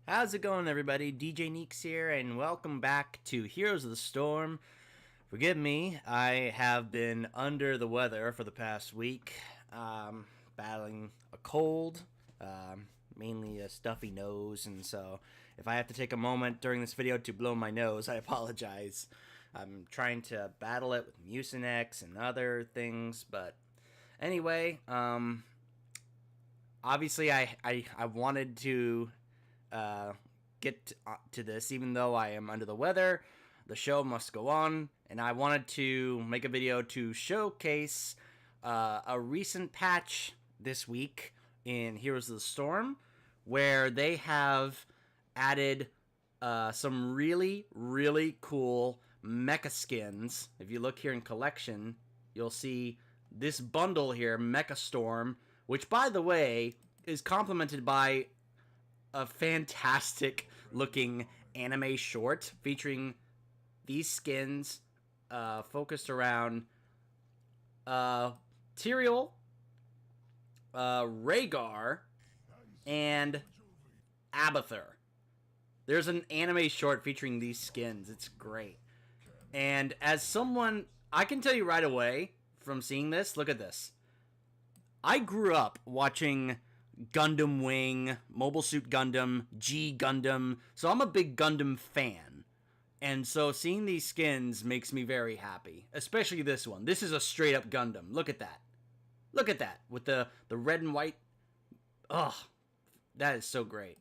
How's it going, everybody? DJ Neeks here, and welcome back to Heroes of the Storm. Forgive me, I have been under the weather for the past week, battling a cold, mainly a stuffy nose, and so if I have to take a moment during this video to blow my nose, I apologize. I'm trying to battle it with Mucinex and other things, but anyway, obviously I wanted to get to this, even though I am under the weather. The show must go on, and I wanted to make a video to showcase a recent patch this week in Heroes of the Storm, where they have added some really cool mecha skins. If you look here in collection, you'll see this bundle here, Mecha Storm, which, by the way, is complemented by a fantastic looking anime short featuring these skins focused around Tyrael, Rhaegar, and Abathur. There's an anime short featuring these skins. It's great. And as someone, I can tell you right away from seeing this, look at this. I grew up watching Gundam Wing, Mobile Suit Gundam, G Gundam, so I'm a big Gundam fan. And so seeing these skins makes me very happy, especially this one. This is a straight up Gundam. Look at that. Look at that, with the red and white. Ugh, that is so great.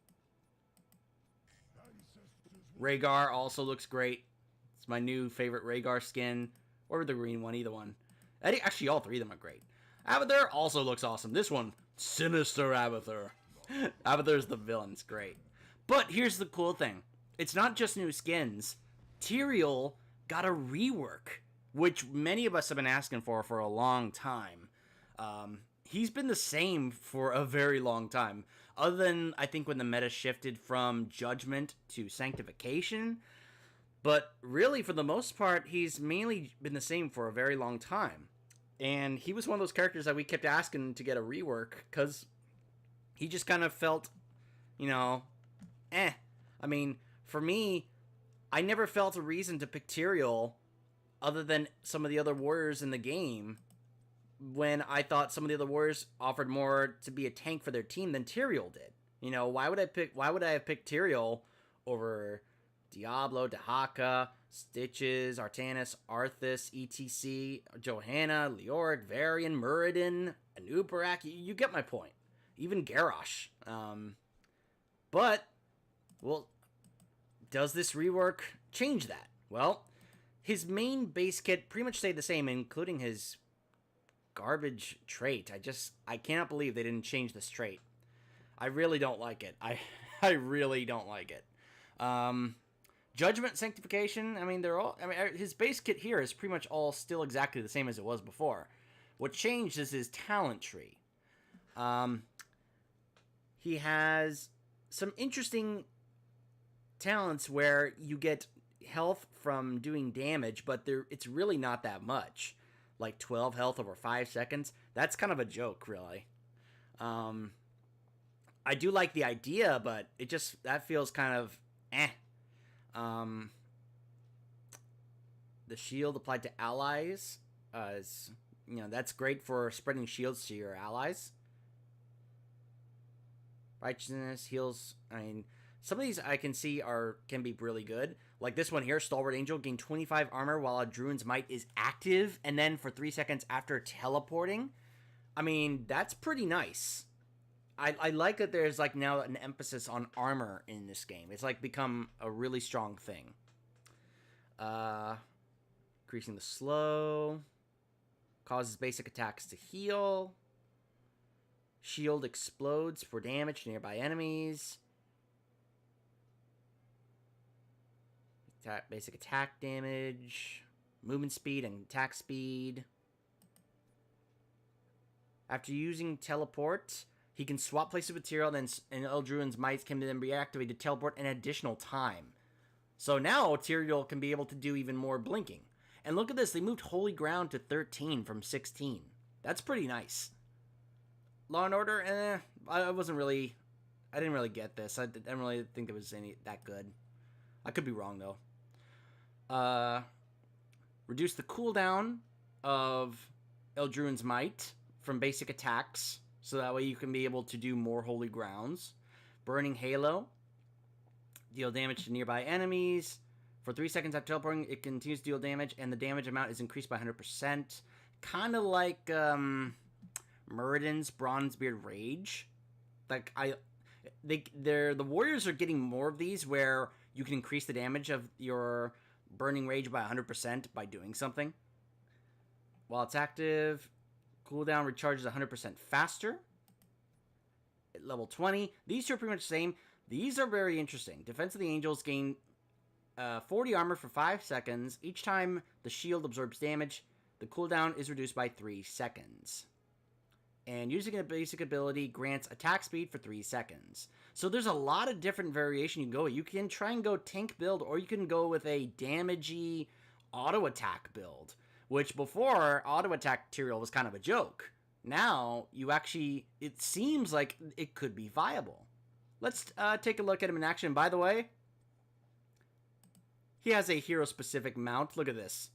Rhaegar also looks great. It's my new favorite Rhaegar skin, or the green one, either one. Actually, all three of them are great. Abathur also looks awesome. This one, Sinister Abathur. Abathur's the villain. It's great. But here's the cool thing. It's not just new skins. Tyrael got a rework, which many of us have been asking for a long time. He's been the same for a very long time. Other than, I think, when the meta shifted from Judgment to Sanctification. But really, for the most part, he's mainly been the same for a very long time. And he was one of those characters that we kept asking to get a rework, because he just kind of felt, you know, eh. I mean, for me, I never felt a reason to pick Tyrael other than some of the other warriors in the game, when I thought some of the other warriors offered more to be a tank for their team than Tyrael did. You know, why would I have picked Tyrael over Diablo, Dahaka, Stitches, Artanis, Arthas, ETC, Johanna, Leoric, Varian, Muradin, Anubarak. You get my point. Even Garrosh. But, well, does this rework change that? Well, his main base kit pretty much stayed the same, including his garbage trait. I cannot believe they didn't change this trait. I really don't like it. I really don't like it. Judgment, Sanctification, I mean, his base kit here is pretty much all still exactly the same as it was before. What changed is his talent tree. He has some interesting talents where you get health from doing damage, but it's really not that much. Like 12 health over 5 seconds. That's kind of a joke, really. I do like the idea, but that feels kind of eh. The shield applied to allies is, that's great for spreading shields to your allies. Righteousness heals. I mean, some of these I can see can be really good. Like this one here, Stalwart Angel, gain 25 armor while a Druid's Might is active, and then for 3 seconds after teleporting. I mean, that's pretty nice. I like that there's like now an emphasis on armor in this game. It's like become a really strong thing. Increasing the slow. Causes basic attacks to heal. Shield explodes for damage to nearby enemies. Basic attack damage. Movement speed and attack speed. After using teleport, he can swap places with Tyrael, and Eldruin's Mites can then be activated to teleport an additional time. So now Tyrael can be able to do even more blinking. And look at this, they moved Holy Ground to 13 from 16. That's pretty nice. Law and Order, I wasn't really I didn't really get this. I didn't really think it was that good. I could be wrong, though. Reduce the cooldown of Eldruin's Might from basic attacks, so that way you can be able to do more Holy Grounds. Burning Halo. Deal damage to nearby enemies. For 3 seconds after teleporting, it continues to deal damage, and the damage amount is increased by 100%. Kind of like Muradin's Bronzebeard Rage. Like, the warriors are getting more of these where you can increase the damage of your Burning Rage by 100% by doing something. While it's active, cooldown recharges 100% faster. At level 20. These two are pretty much the same. These are very interesting. Defense of the Angels gain 40 armor for 5 seconds. Each time the shield absorbs damage, the cooldown is reduced by 3 seconds. And using a basic ability grants attack speed for 3 seconds. So there's a lot of different variation you can go with. You can try and go tank build, or you can go with a damagey auto attack build. Which before, auto attack Tyrael was kind of a joke. Now, it seems like it could be viable. Let's take a look at him in action. By the way, he has a hero-specific mount. Look at this.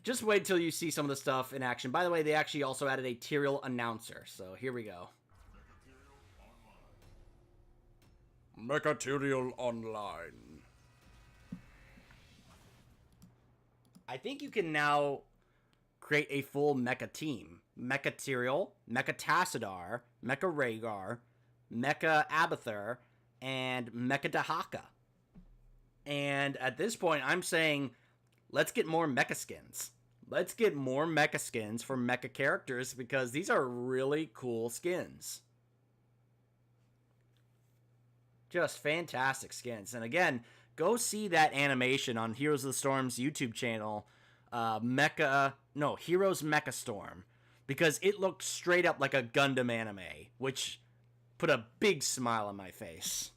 Just wait till you see some of the stuff in action. By the way, they actually also added a Tyrael announcer. So here we go. Mecha Tyrael Online. I think you can now create a full mecha team. Mecha Tyrael, Mecha Tassadar, Mecha Rhaegar, Mecha Abathur, and Mecha Dahaka. And at this point, I'm saying, let's get more mecha skins. Let's get more mecha skins for mecha characters, because these are really cool skins. Just fantastic skins. And again, go see that animation on Heroes of the Storm's YouTube channel, Heroes Mecha Storm, because it looked straight up like a Gundam anime, which put a big smile on my face.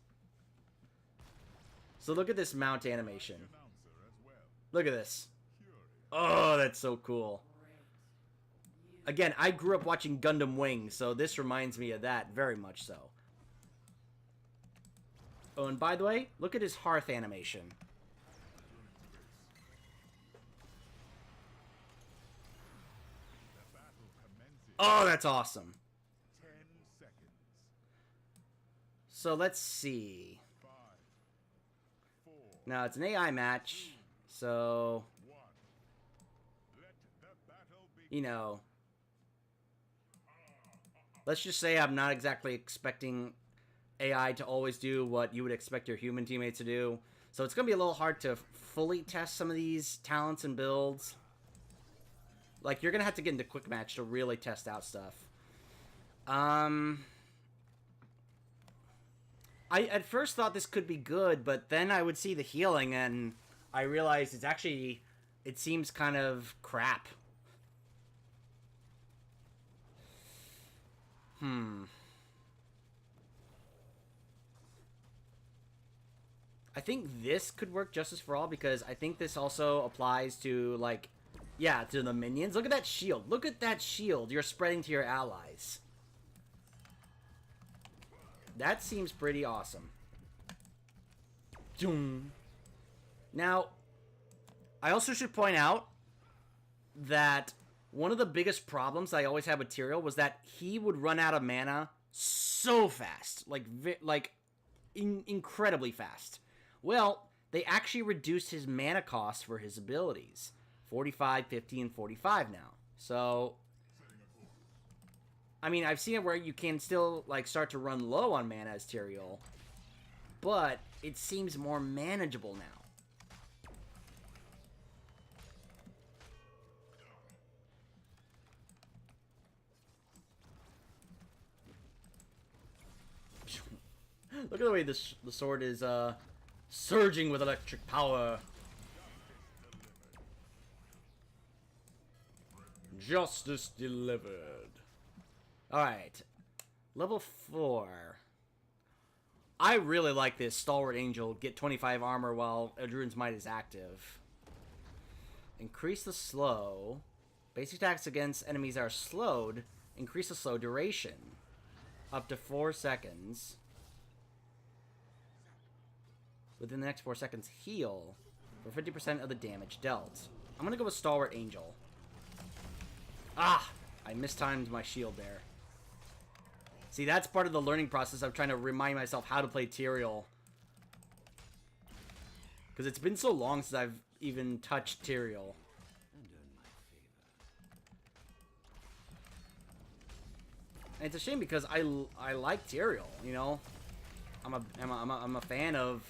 So look at this mount animation. Look at this. Oh, that's so cool. Again, I grew up watching Gundam Wing, so this reminds me of that very much so. Oh, and by the way, look at his hearth animation. Oh, that's awesome. So let's see. Now, it's an AI match, so, you know, let's just say I'm not exactly expecting AI to always do what you would expect your human teammates to do. So it's going to be a little hard to fully test some of these talents and builds. Like, you're going to have to get into quick match to really test out stuff. I at first thought this could be good, but then I would see the healing and I realized it seems kind of crap. I think this could work Justice for All, because I think this also applies to, like, yeah, to the minions. Look at that shield. Look at that shield you're spreading to your allies. That seems pretty awesome. Now, I also should point out that one of the biggest problems I always had with Tyrael was that he would run out of mana so fast. Incredibly fast. Well, they actually reduced his mana cost for his abilities. 45, 50, and 45 now. So, I mean, I've seen it where you can still, like, start to run low on mana as Tyrael, but it seems more manageable now. Look at the way the sword is, surging with electric power. Justice delivered. Alright. Level 4. I really like this Stalwart Angel. Get 25 armor while Eldruin's Might is active. Increase the slow. Basic attacks against enemies that are slowed. Increase the slow duration. Up to 4 seconds. within the next 4 seconds heal for 50% of the damage dealt. I'm gonna go with Stalwart Angel. Ah! I mistimed my shield there. See, that's part of the learning process of trying to remind myself how to play Tyrael. Because it's been so long since I've even touched Tyrael. And it's a shame because I like Tyrael, you know? I'm a fan of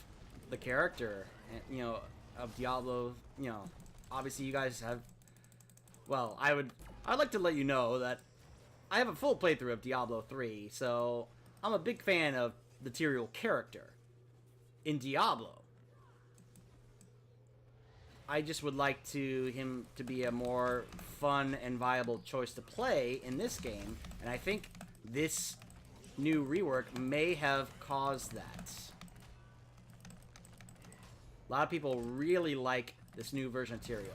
the character, and, you know, of Diablo. You know, obviously you guys have. Well, I'd like to let you know that I have a full playthrough of Diablo 3, so I'm a big fan of the Tyrael character in Diablo. I just would like him to be a more fun and viable choice to play in this game, and I think this new rework may have caused that. A lot of people really like this new version of Tyrael.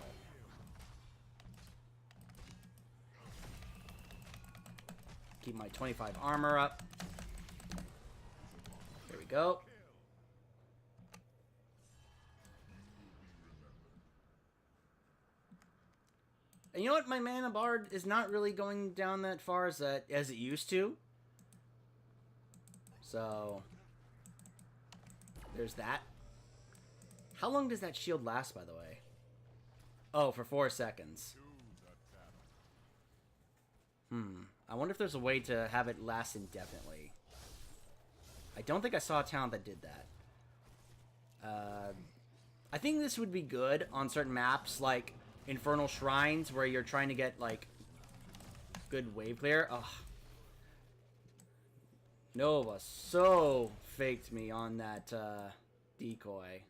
Keep my 25 armor up. There we go. And you know what? My mana bar is not really going down that far as it used to. So there's that. How long does that shield last, by the way? Oh, for 4 seconds. I wonder if there's a way to have it last indefinitely. I don't think I saw a talent that did that. I think this would be good on certain maps, like Infernal Shrines, where you're trying to get, like, good wave clear. Ugh. Nova so faked me on that decoy.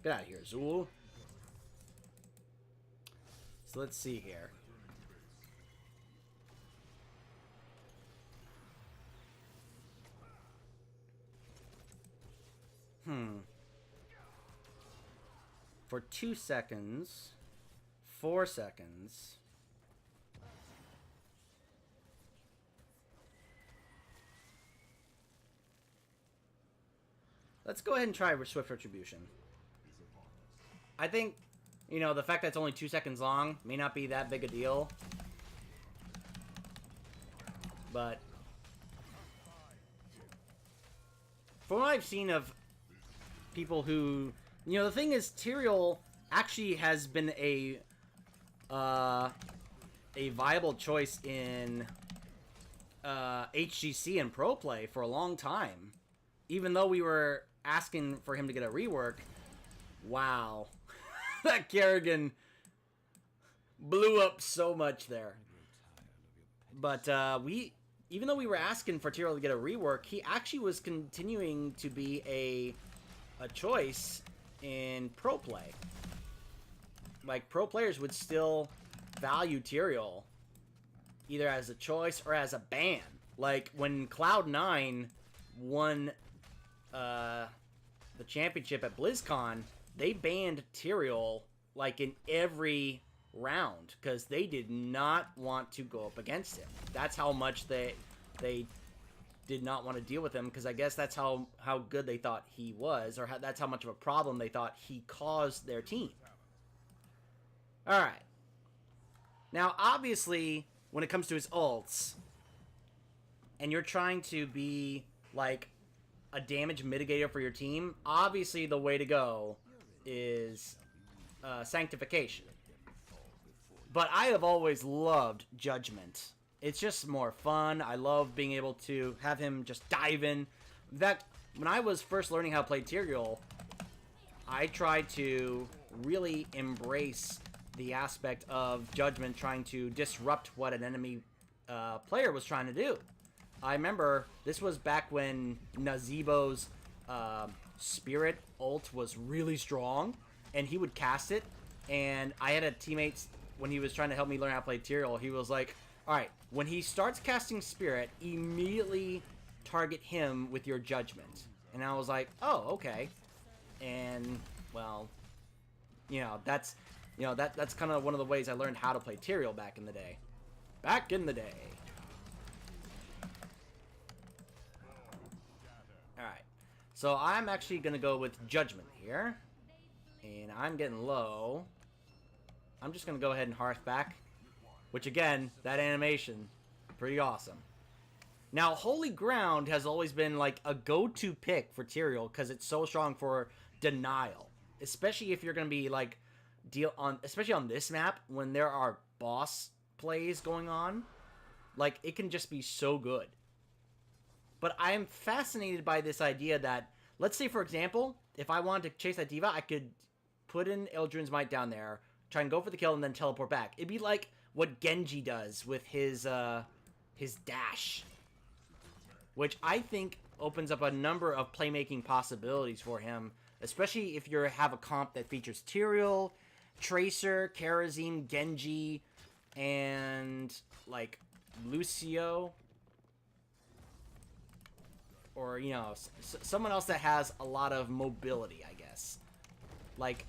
Get out of here, Zool. So let's see here. For 2 seconds, 4 seconds. Let's go ahead and try Swift Retribution. I think, you know, the fact that it's only 2 seconds long may not be that big a deal. But from what I've seen of people who, you know, the thing is, Tyrael actually has been a viable choice in HGC and Pro Play for a long time. Even though we were asking for him to get a rework. Wow. That Kerrigan blew up so much there. But even though we were asking for Tyrael to get a rework, he actually was continuing to be a choice in Pro Play. Like, pro players would still value Tyrael either as a choice or as a ban. Like, when Cloud9 won the championship at BlizzCon, they banned Tyrael, like, in every round, because they did not want to go up against him. That's how much they did not want to deal with him, because I guess that's how good they thought he was, or that's how much of a problem they thought he caused their team. Alright. Now, obviously, when it comes to his ults, and you're trying to be, like, a damage mitigator for your team, obviously the way to go is Sanctification. But I have always loved Judgment. It's just more fun. I love being able to have him just dive in. That when I was first learning how to play Tyrael, I tried to really embrace the aspect of Judgment trying to disrupt what an enemy player was trying to do. I remember this was back when Nazeebo's Spirit ult was really strong, and he would cast it, and I had a teammate, when he was trying to help me learn how to play Tyrael, he was like, alright, when he starts casting Spirit, immediately target him with your Judgment. And I was like, oh, okay. And, well, that's kind of one of the ways I learned how to play Tyrael back in the day. Back in the day. Alright. So I'm actually going to go with Judgment here. And I'm getting low. I'm just going to go ahead and Hearth back. Which again, that animation, pretty awesome. Now, Holy Ground has always been like a go-to pick for Tyrael because it's so strong for denial. Especially if you're going to be like, especially on this map when there are boss plays going on. Like, it can just be so good. But I am fascinated by this idea that, let's say, for example, if I wanted to chase that diva, I could put in Eldrin's Might down there, try and go for the kill, and then teleport back. It'd be like what Genji does with his dash. Which I think opens up a number of playmaking possibilities for him, especially if you have a comp that features Tyrael, Tracer, Karazim, Genji, and, like, Lucio. Or, you know, someone else that has a lot of mobility, I guess. Like,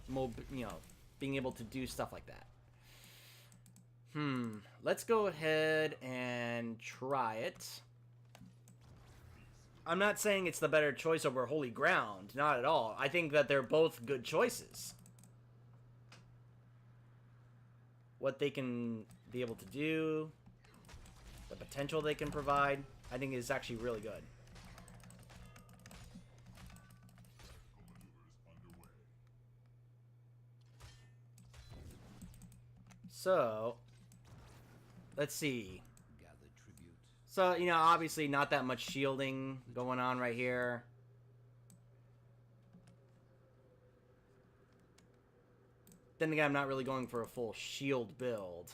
you know, being able to do stuff like that. Let's go ahead and try it. I'm not saying it's the better choice over Holy Ground. Not at all. I think that they're both good choices. What they can be able to do, the potential they can provide, I think is actually really good. So, let's see. So, you know, obviously not that much shielding going on right here. Then again, I'm not really going for a full shield build.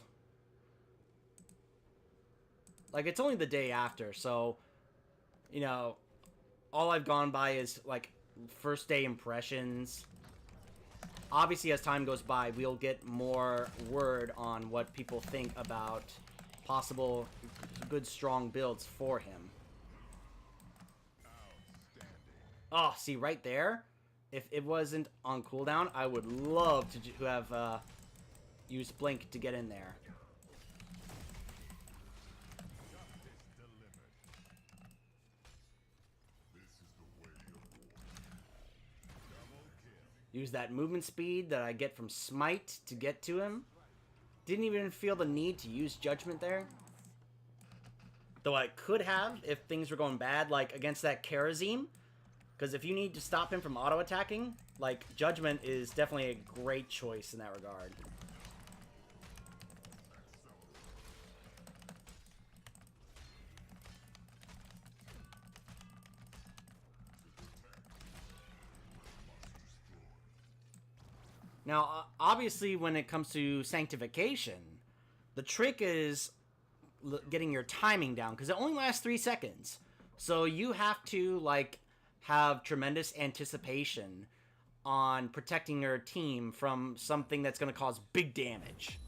Like, it's only the day after, so, you know, all I've gone by is, like, first day impressions. Obviously, as time goes by, we'll get more word on what people think about possible good, strong builds for him. Oh, see, right there? If it wasn't on cooldown, I would love to have used Blink to get in there. Use that movement speed that I get from Smite to get to him. Didn't even feel the need to use Judgment there. Though I could have if things were going bad, like against that Karazim. Because if you need to stop him from auto-attacking, like, Judgment is definitely a great choice in that regard. Now, obviously, when it comes to Sanctification, the trick is getting your timing down, because it only lasts 3 seconds. So you have to, like, have tremendous anticipation on protecting your team from something that's going to cause big damage.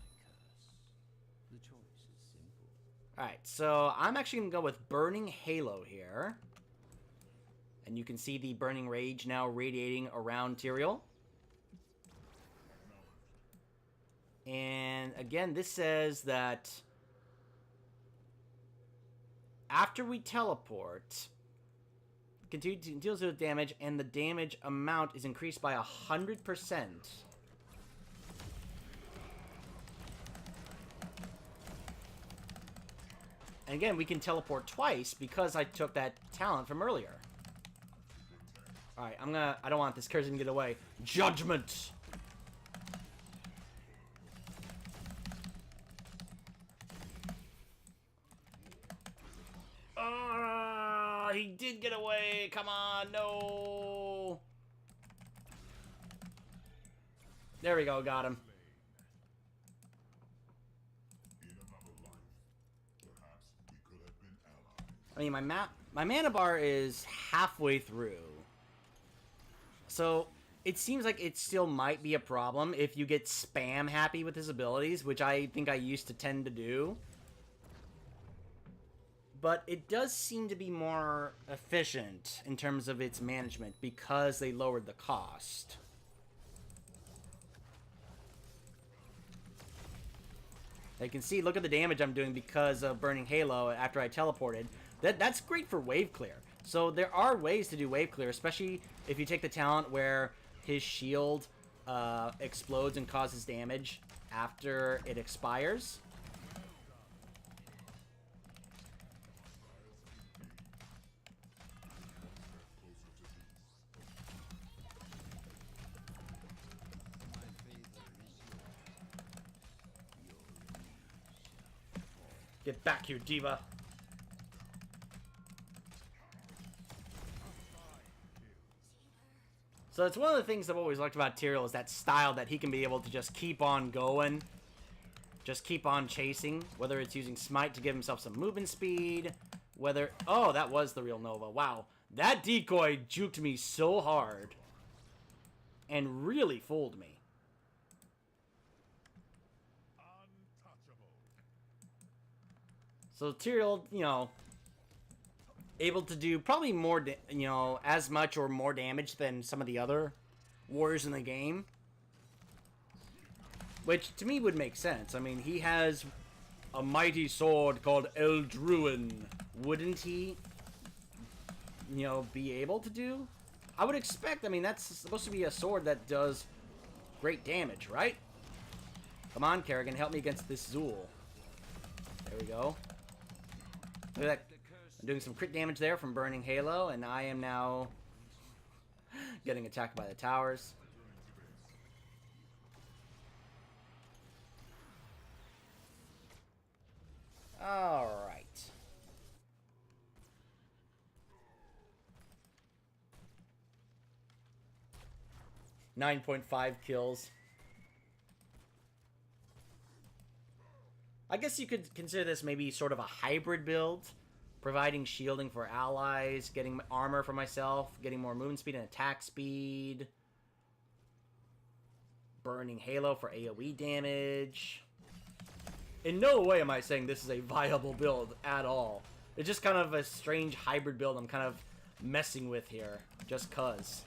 Alright, so I'm actually going to go with Burning Halo here. And you can see the Burning Rage now radiating around Tyrael. And again, this says that after we teleport, deals with damage, and the damage amount is increased by 100%. And again, we can teleport twice because I took that talent from earlier. Alright, I don't want this Cursing to get away. Judgment! He did get away. Come on, no. There we go, got him. I mean, my mana bar is halfway through. So, it seems like it still might be a problem if you get spam happy with his abilities, which I think I used to tend to do. But it does seem to be more efficient in terms of its management because they lowered the cost. You can see, look at the damage I'm doing because of Burning Halo after I teleported. That's great for wave clear. So there are ways to do wave clear, especially if you take the talent where his shield explodes and causes damage after it expires. Get back here, diva. So it's one of the things I've always liked about Tyrael is that style that he can be able to just keep on going. Just keep on chasing. Whether it's using Smite to give himself some movement speed. Whether... Oh, that was the real Nova. Wow. That decoy juked me so hard. And really fooled me. So Tyrael, you know, able to do probably more, you know, as much or more damage than some of the other warriors in the game. Which, to me, would make sense. I mean, he has a mighty sword called Eldruin. Wouldn't he, you know, be able to do? I would expect, I mean, that's supposed to be a sword that does great damage, right? Come on, Kerrigan, help me against this Zool. There we go. Look at that. I'm doing some crit damage there from burning Halo, and I am now getting attacked by the towers. Alright. .5 kills. I guess you could consider this maybe sort of a hybrid build. Providing shielding for allies, getting armor for myself, getting more movement speed and attack speed. Burning Halo for AoE damage. In no way am I saying this is a viable build at all. It's just kind of a strange hybrid build I'm kind of messing with here. Just cuz.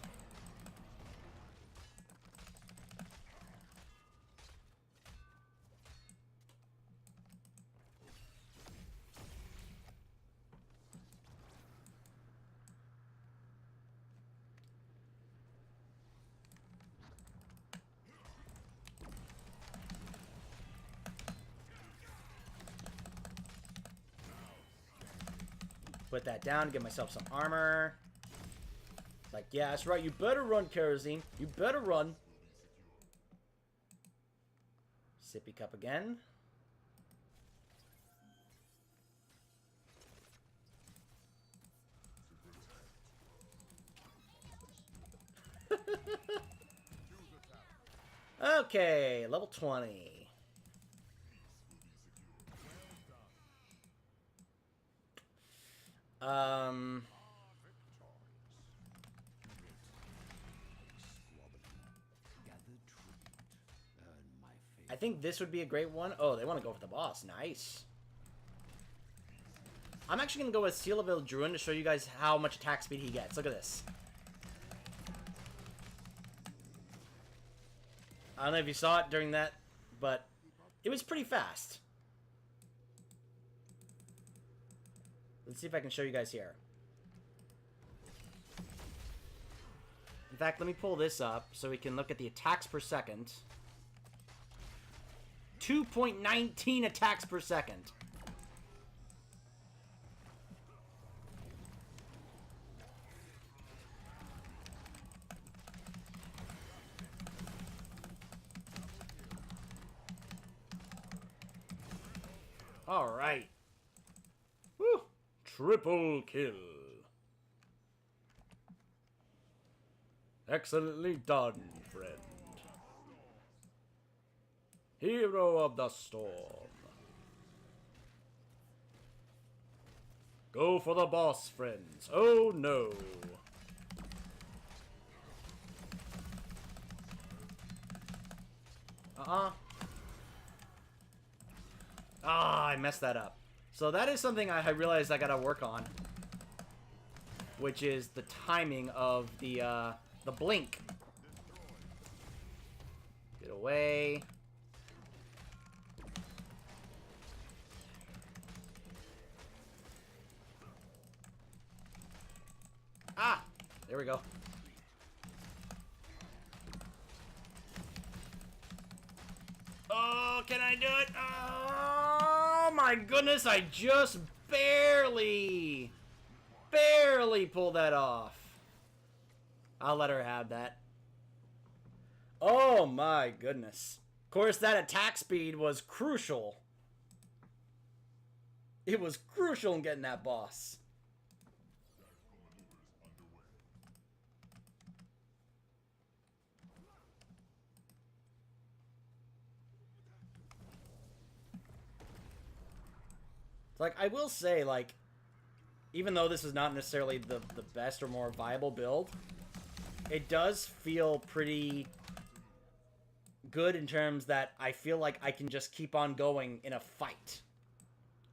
Put that down, get myself some armor. It's like, yeah, that's right. You better run, Kerosene. You better run. Sippy cup again. Okay, level 20. I think this would be a great one. Oh, they want to go for the boss. Nice. I'm actually going to go with Seal of Eldruin to show you guys how much attack speed he gets. Look at this. I don't know if you saw it during that, but it was pretty fast. Let's see if I can show you guys here. In fact, let me pull this up so we can look at the attacks per second. 2.19 attacks per second. All right. Woo! Triple kill. Excellently done, friend. Hero of the storm. Go for the boss, friends. Oh no. Ah, I messed that up. So that is something I realized I gotta work on, which is the timing of the blink. Get away. There we go. Oh, can I do it? Oh my goodness, I just barely pulled that off. I'll let her have that. Oh my goodness. Of course, that attack speed was crucial. It was crucial in getting that boss. Like, I will say, like, even though this is not necessarily the best or more viable build, it does feel pretty good in terms that I feel like I can just keep on going in a fight.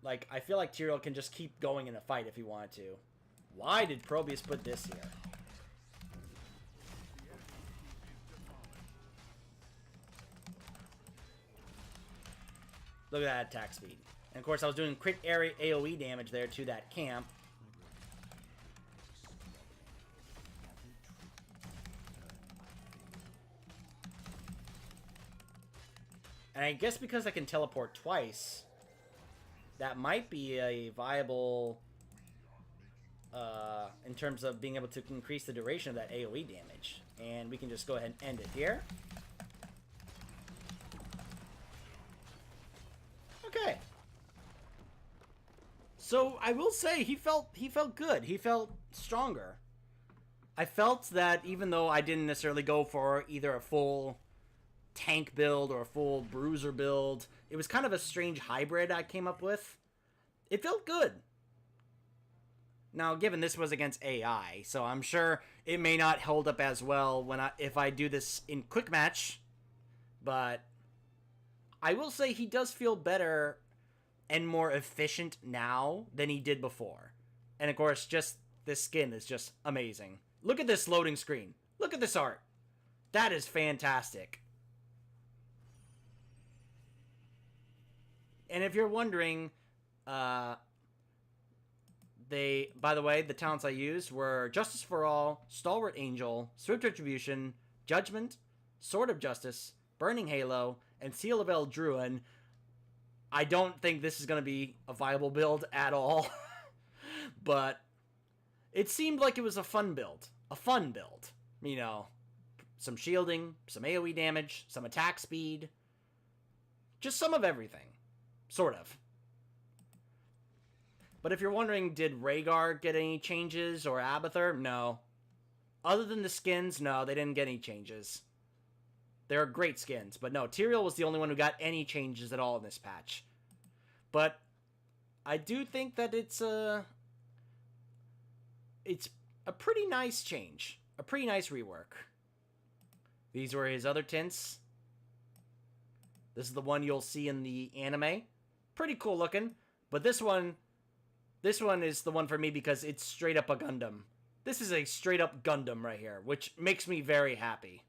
Like, I feel like Tyrael can just keep going in a fight if he wanted to. Why did Probius put this here? Look at that attack speed. And of course, I was doing quick area AoE damage there to that camp. And I guess because I can teleport twice, that might be a viable, in terms of being able to increase the duration of that AoE damage. And we can just go ahead and end it here. Okay. So I will say he felt good. He felt stronger. I felt that even though I didn't necessarily go for either a full tank build or a full bruiser build, it was kind of a strange hybrid I came up with. It felt good. Now, given this was against AI, so I'm sure it may not hold up as well if I do this in quick match, but I will say he does feel better and more efficient now than he did before. And of course, just this skin is just amazing. Look at this loading screen. Look at this art. That is fantastic. And if you're wondering, by the way, the talents I used were Justice for All, Stalwart Angel, Swift Retribution, Judgment, Sword of Justice, Burning Halo, and Seal of Eldruin. I don't think this is going to be a viable build at all. But it seemed like it was a fun build. A fun build. You know, some shielding, some AoE damage, some attack speed. Just some of everything. Sort of. But if you're wondering, did Rhaegar get any changes or Abathur? No. Other than the skins, no, they didn't get any changes. They're great skins, but no, Tyrael was the only one who got any changes at all in this patch. But I do think that it's a pretty nice change. A pretty nice rework. These were his other tints. This is the one you'll see in the anime. Pretty cool looking, but this one is the one for me because it's straight up a Gundam. This is a straight up Gundam right here, which makes me very happy.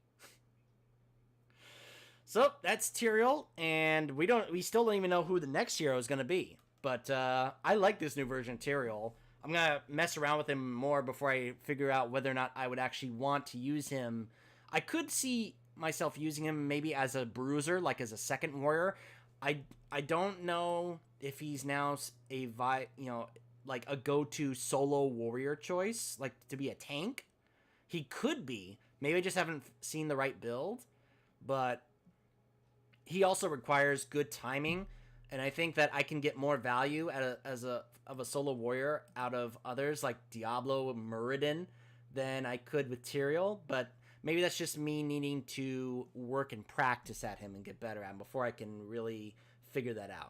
So, that's Tyrael, and we still don't even know who the next hero is going to be. But I like this new version of Tyrael. I'm going to mess around with him more before I figure out whether or not I would actually want to use him. I could see myself using him maybe as a bruiser, like as a second warrior. I don't know if he's now like a go-to solo warrior choice, like to be a tank. He could be. Maybe I just haven't seen the right build, but he also requires good timing, and I think that I can get more value of a solo warrior out of others like Diablo Muradin than I could with Tyrael, but maybe that's just me needing to work and practice at him and get better at him before I can really figure that out.